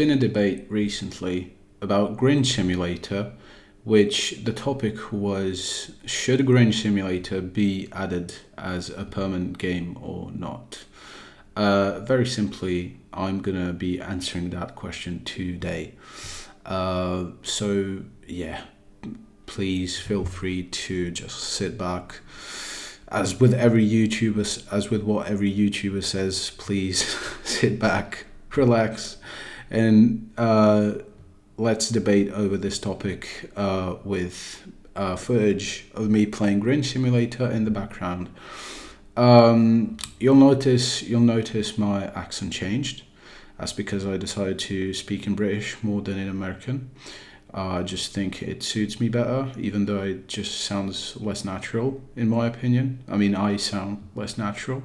been a debate recently about Grinch Simulator, which the topic was, should Grinch Simulator be added as a permanent game or not? Very simply, I'm gonna be answering that question today. Yeah, please feel free to just sit back. As with what every YouTuber says, please sit back, relax, and let's debate over this topic with footage of me playing Grinch Simulator in the background. You'll notice my accent changed. That's because I decided to speak in British more than in American. I just think it suits me better, even though it just sounds less natural, in my opinion. I mean, I sound less natural.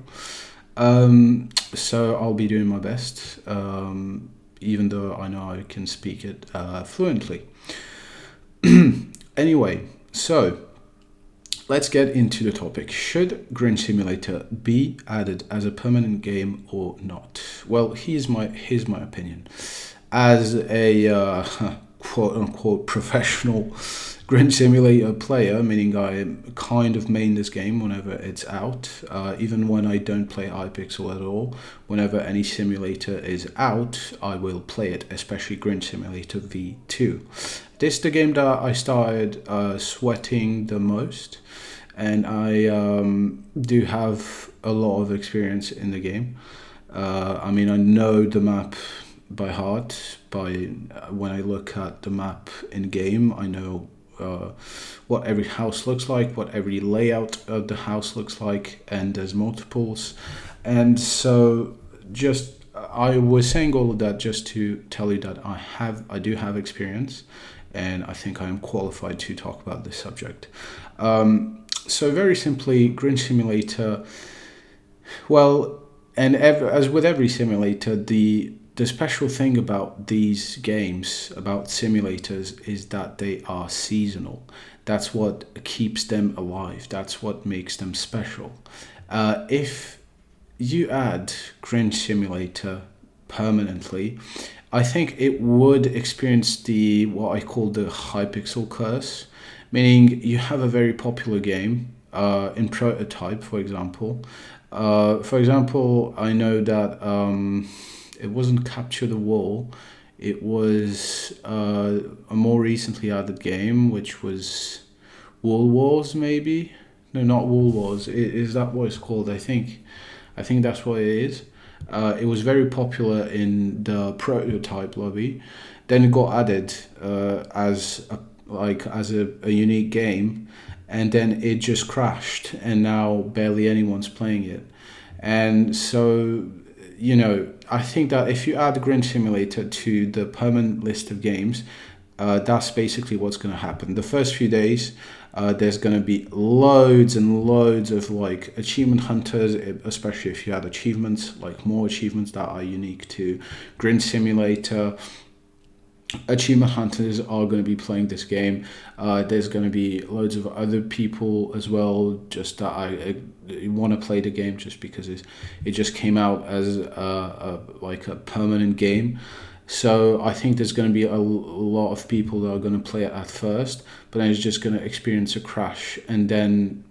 So I'll be doing my best, even though I know I can speak it fluently. Anyway, so let's get into the topic. Should Grinch Simulator be added as a permanent game or not? Well, here's my opinion. As a quote-unquote professional Grinch Simulator player, meaning I kind of main this game whenever it's out, even when I don't play iPixel at all. Whenever any simulator is out, I will play it, especially Grinch Simulator V2. This is the game that I started sweating the most, and I do have a lot of experience in the game. I know the map by heart. When I look at the map in game, I know what every house looks like, what every layout of the house looks like, and there's multiples. And so I was saying all of that just to tell you that I do have experience, and I think I am qualified to talk about this subject. So very simply, Grinch Simulator, well, as with every simulator, the special thing about these games, about simulators, is that they are seasonal. That's what keeps them alive. That's what makes them special. If you add Grinch Simulator permanently, I think it would experience what I call the Hypixel curse, meaning you have a very popular game in prototype, for example. I know that it wasn't Capture the Wall. It was a more recently added game, which was Wall Wars, maybe? No, not Wall Wars. Is that what it's called? I think that's what it is. It was very popular in the prototype lobby. Then it got added as a unique game, and then it just crashed, and now barely anyone's playing it. And so, I think that if you add Grinch Simulator to the permanent list of games, that's basically what's going to happen. The first few days, there's going to be loads and loads of achievement hunters, especially if you add achievements, more achievements that are unique to Grinch Simulator. Achievement hunters are going to be playing this game. There's going to be loads of other people as well, just that I want to play the game just because it just came out as a permanent game. So I think there's going to be a lot of people that are going to play it at first, but then it's just going to experience a crash, and then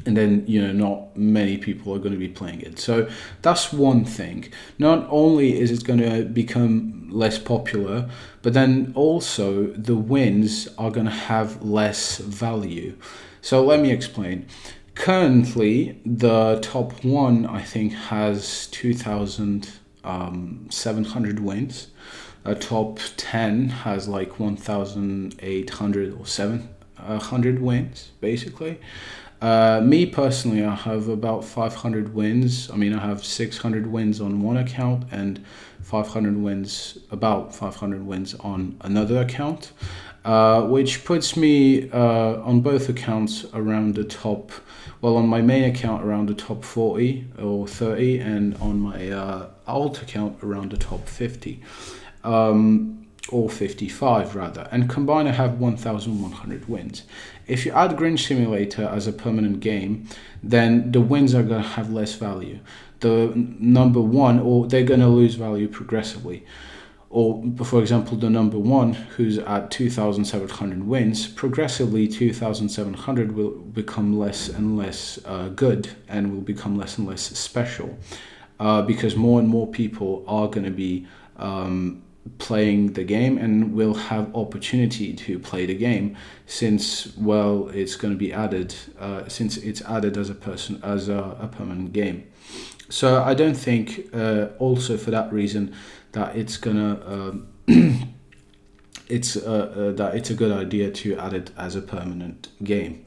not many people are going to be playing it. So that's one thing. Not only is it going to become less popular, but then also the wins are going to have less value. So let me explain. Currently, the top one, I think, has 2,700 wins. A top 10 has 1,800 or 700 wins, basically. Me personally, I have about 500 wins. I have 600 wins on one account and about 500 wins on another account, which puts me on both accounts around the top, on my main account around the top 40 or 30, and on my alt account around the top 50. Or 55 rather, and combined I have 1,100 wins. If you add Grinch Simulator as a permanent game, then the wins are going to have less value. the number one, or they're going to lose value progressively. Or, for example, the number one, who's at 2,700 wins, progressively 2,700 will become less and less good, and will become less and less special, because more and more people are going to be playing the game and will have opportunity to play the game, since, well, it's going to be added, since it's added as a permanent game. So I don't think, also for that reason, that it's gonna that it's a good idea to add it as a permanent game.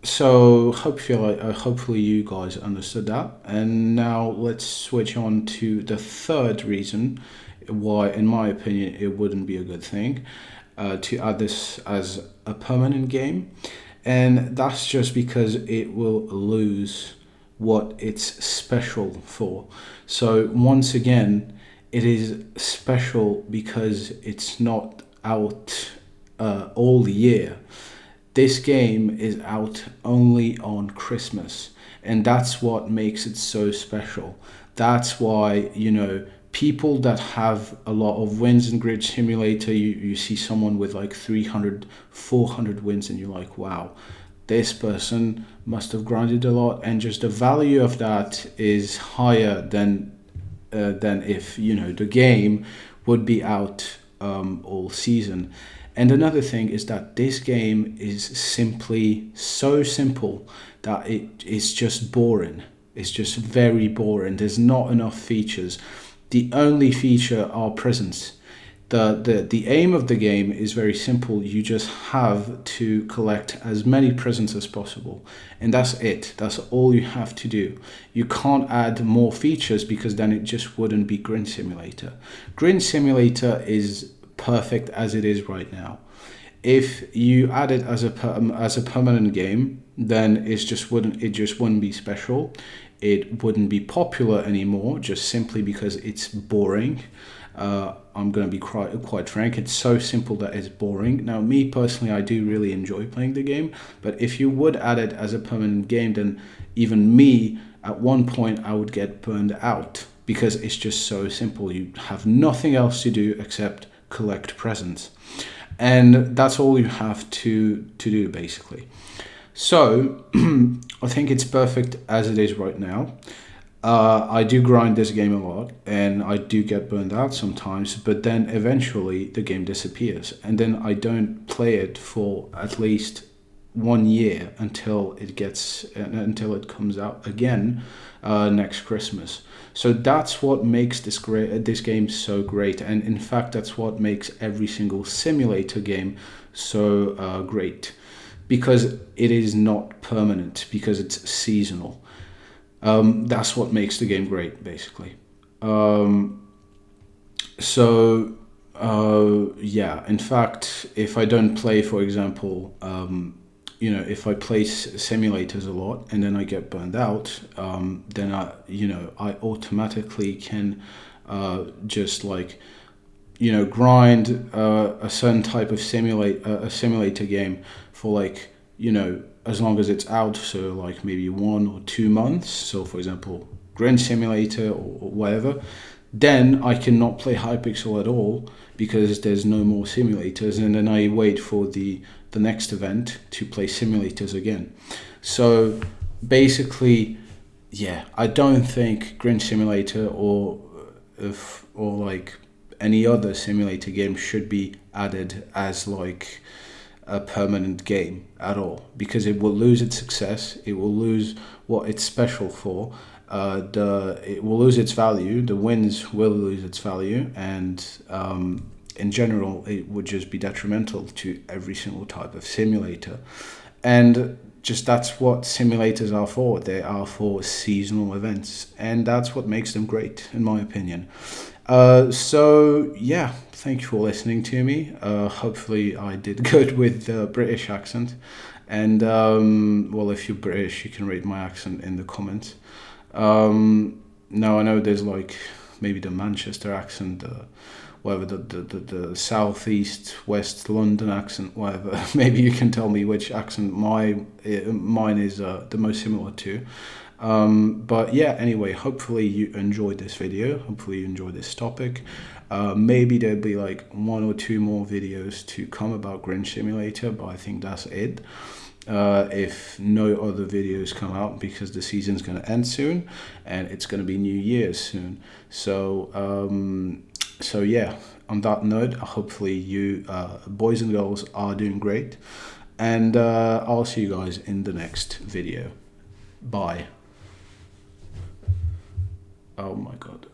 So hopefully you guys understood that. And now let's switch on to the third reason why, in my opinion, it wouldn't be a good thing to add this as a permanent game. And that's just because it will lose what it's special for. So once again, it is special because it's not out all year. This game is out only on Christmas, and that's what makes it so special. That's why, people that have a lot of wins in Grid Simulator, you see someone with like 300, 400 wins, and you're like, wow, this person must have grinded a lot, and just the value of that is higher than if the game would be out all season. And another thing is that this game is simply so simple that it is just boring. It's just very boring. There's not enough features. The only feature are presents. The aim of the game is very simple. You just have to collect as many presents as possible, and that's it. That's all you have to do. You can't add more features, because then it just wouldn't be Grinch Simulator. Grinch Simulator is perfect as it is right now. If you add it as a permanent game, then it just wouldn't be special. It wouldn't be popular anymore, just simply because it's boring. I'm going to be quite frank. It's so simple that it's boring. Now, me personally, I do really enjoy playing the game, but if you would add it as a permanent game, then even me, at one point, I would get burned out, because it's just so simple. You have nothing else to do except collect presents, and that's all you have to do, basically. So I think it's perfect as it is right now. I do grind this game a lot, and I do get burned out sometimes, but then eventually the game disappears, and then I don't play it for at least 1 year until it comes out again next Christmas. So that's what makes this game so great, and in fact that's what makes every single simulator game so great, because it is not permanent, because it's seasonal. That's what makes the game great, basically. Yeah, in fact, if I don't play, for example, if I play simulators a lot and then I get burned out, then I automatically can just like, grind a certain type of simulator game for like, as long as it's out, so like maybe 1 or 2 months. So for example, Grinch Simulator or whatever, then I cannot play Hypixel at all, because there's no more simulators, and then I wait for the next event to play simulators again. So basically, yeah, I don't think Grinch Simulator or like any other simulator game should be added as like a permanent game at all, because it will lose its success. It will lose what it's special for. It will lose its value. The wins will lose its value, and in general, it would just be detrimental to every single type of simulator. And just that's what simulators are for. They are for seasonal events, and that's what makes them great, in my opinion. So yeah, thank you for listening to me. Hopefully I did good with the British accent, and well, if you're British, you can rate my accent in the comments. Now I know there's like maybe the Manchester accent, whatever, the southeast west London accent, whatever. Maybe you can tell me which accent mine is the most similar to. But yeah, anyway, hopefully you enjoyed this video. Hopefully you enjoyed this topic. Maybe there'll be like 1 or 2 more videos to come about Grinch Simulator, but I think that's it. If no other videos come out, because the season's going to end soon and it's going to be New Year's soon. So yeah, on that note, hopefully you boys and girls are doing great, and I'll see you guys in the next video. Bye. Oh my god.